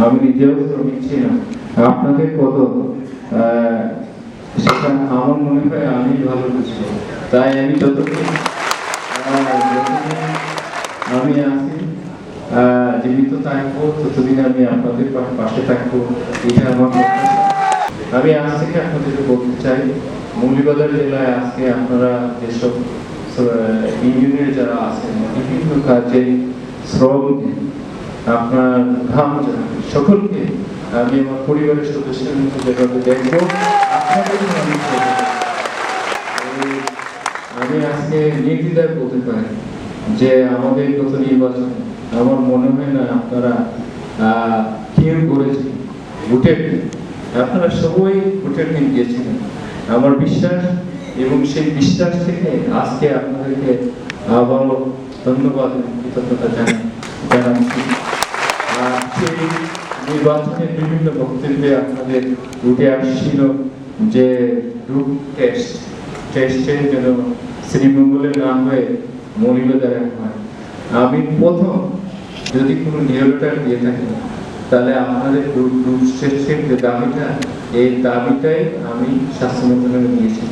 আমি নিজেও শ্রমিক ছিলাম, আপনাদের কত সেটা আমার মনে হয় আমি ভালো বুঝবো। তাই আমি যতদিন আমি আছি জীবিত থাকবো ততদিন আমি আপনাদের পাশে থাকবো, এটা আমার প্রত্যাশা। আমি আজ থেকে আপনাদেরকে বলতে চাই, মৌলভীবাজার জেলায় আজকে আপনারা যেসব ইউনিয়নের যারা আছেন বিভিন্ন কাজে শ্রম আপনার ঘাম সকলকে আমি আমার পরিবারের সদস্যের মধ্যে যেভাবে দেখবো, আমি আজকে নির্দ্বিধায় বলতে পারি যে আমাদের গত নির্বাচন আমার মনে হয় না আপনারা কেউ করেছেন ভোটের দিন, আপনারা সবাই ভোটের দিন গিয়েছিলেন। আমার বিশ্বাস এবং সেই বিশ্বাস থেকে আজকে আপনাদেরকে আবারও ধন্যবাদ এবং কৃতজ্ঞতা জানাচ্ছি। সেই নির্বাচনের বিভিন্ন বক্তব্যে আপনাদের উঠে আসছিল যে গ্রুপ টেস্টের যেন শ্রীমঙ্গলে না হয়ে মৌলভীবাজারে হয়। আমি প্রথম যদি কোনো নিয়োগটার দিয়ে থাকি তাহলে আপনাদের গ্রুপ টেস্টের যে দাবিটা, এই দাবিটাই আমি স্বাস্থ্য মন্ত্রণালয়ে দিয়েছি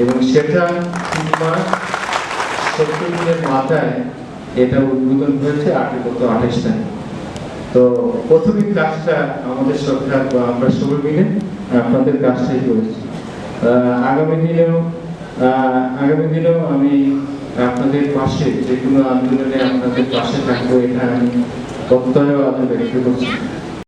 এবং সেটা 3 মাস 70 দিনের মাথায় এটা উদ্বোধন হয়েছে গত 28 তারিখ। তো প্রথমে কাজটা আমাদের সরকার বা আমরা সবাই মিলে আপনাদের কাজটাই করেছি। আগামী দিনেও আমি আপনাদের পাশে যে কোনো আন্দোলনে আপনাদের পাশে থাকবো, এটা আমি প্রত্যয় ব্যক্ত করছি।